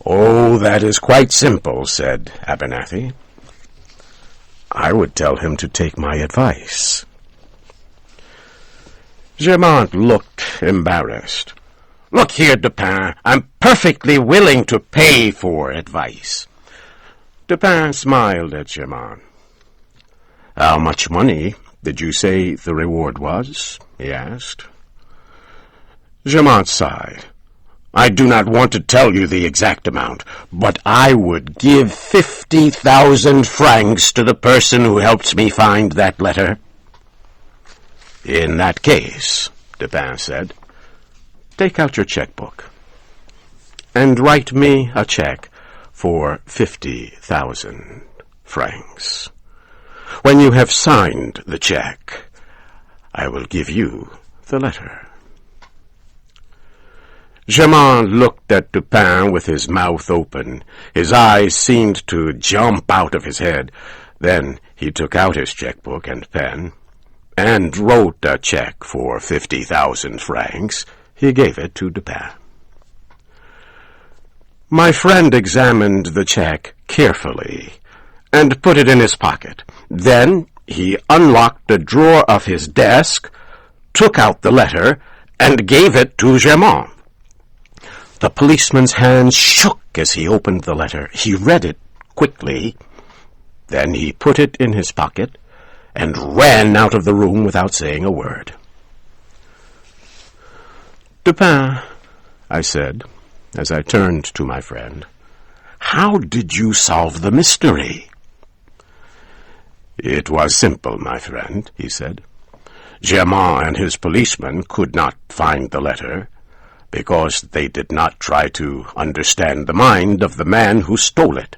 "Oh, that is quite simple," said Abernathy. "I would tell him to take my advice." Germain looked embarrassed. "Look here, Dupin, I'm perfectly willing to pay for advice." Dupin smiled at Germain. "How much money did you say the reward was?" he asked. Germain sighed. "I do not want to tell you the exact amount, but I would give 50,000 francs to the person who helps me find that letter." "In that case," Dupin said, "take out your checkbook and write me a check for 50,000 francs. When you have signed the check, I will give you the letter." Germain looked at Dupin with his mouth open. His eyes seemed to jump out of his head. Then he took out his checkbook and pen and wrote a check for 50,000 francs. He gave it to Dupin. My friend examined the check carefully and put it in his pocket. Then he unlocked a drawer of his desk, took out the letter, and gave it to Germain. The policeman's hands shook as he opened the letter. He read it quickly. Then he put it in his pocket and ran out of the room without saying a word. "Dupin," I said, as I turned to my friend, "how did you solve the mystery?" "It was simple, my friend," he said. "Germain and his policeman could not find the letter because they did not try to understand the mind of the man who stole it.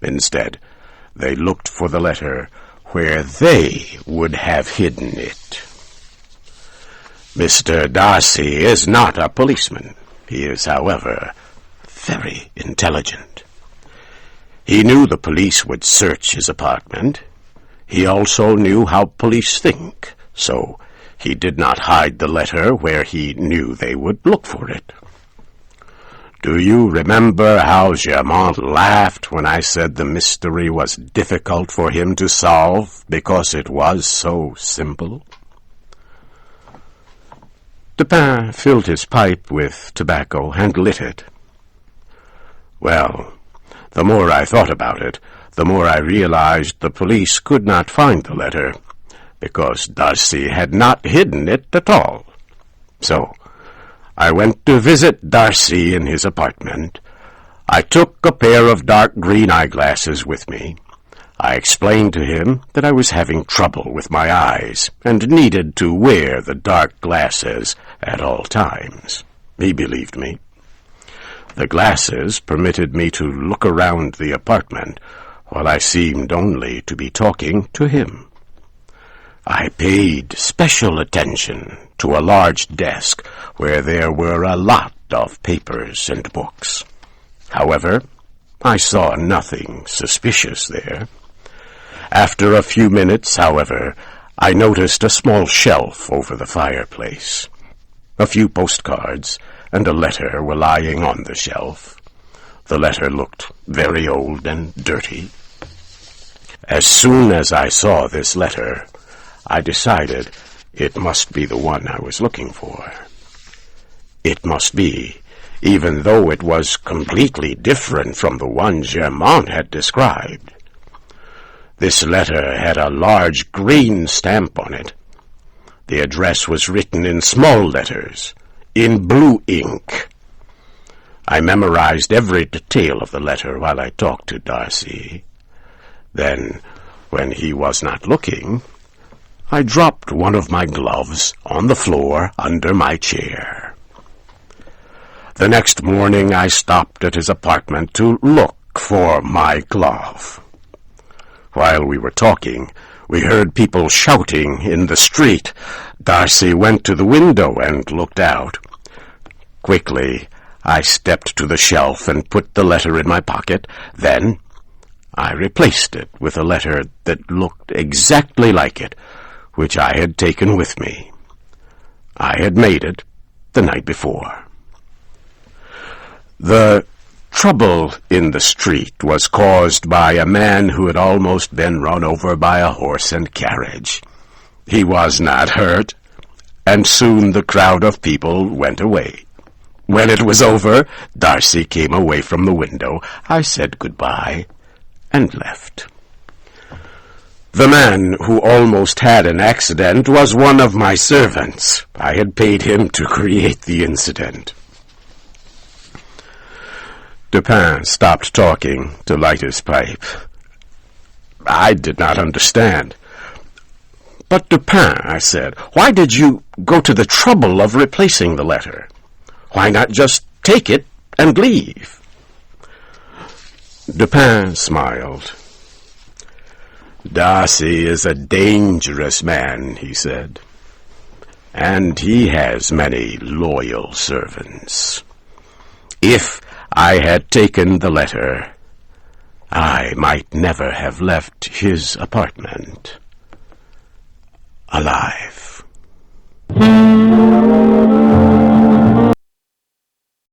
Instead, they looked for the letter where they would have hidden it. Mr. Darcy is not a policeman. He is, however, very intelligent. He knew the police would search his apartment. He also knew how police think, so he did not hide the letter where he knew they would look for it. Do you remember how Germain laughed when I said the mystery was difficult for him to solve because it was so simple?" Dupin filled his pipe with tobacco and lit it. "Well, the more I thought about it, the more I realized the police could not find the letter, because Darcy had not hidden it at all. So I went to visit Darcy in his apartment. I took a pair of dark green eyeglasses with me. I explained to him that I was having trouble with my eyes and needed to wear the dark glasses at all times. He believed me. The glasses permitted me to look around the apartment while I seemed only to be talking to him. I paid special attention to a large desk where there were a lot of papers and books. However, I saw nothing suspicious there. After a few minutes, however, I noticed a small shelf over the fireplace. A few postcards and a letter were lying on the shelf. The letter looked very old and dirty. As soon as I saw this letter, I decided it must be the one I was looking for. It must be, even though it was completely different from the one Germain had described. This letter had a large green stamp on it. The address was written in small letters, in blue ink. I memorized every detail of the letter while I talked to Darcy. Then, when he was not looking, I dropped one of my gloves on the floor under my chair. The next morning I stopped at his apartment to look for my glove. While we were talking, we heard people shouting in the street. Darcy went to the window and looked out. Quickly, I stepped to the shelf and put the letter in my pocket. Then I replaced it with a letter that looked exactly like it, which I had taken with me. I had made it the night before. The trouble in the street was caused by a man who had almost been run over by a horse and carriage. He was not hurt, and soon the crowd of people went away. When it was over, Darcy came away from the window. I said goodbye and left. The man who almost had an accident was one of my servants. I had paid him to create the incident. Dupin stopped talking to light his pipe. I did not understand. But Dupin, I said, why did you go to the trouble of replacing the letter? Why not just take it and leave? Dupin smiled. Darcy is a dangerous man, he said, and he has many loyal servants. If I had taken the letter, I might never have left his apartment alive.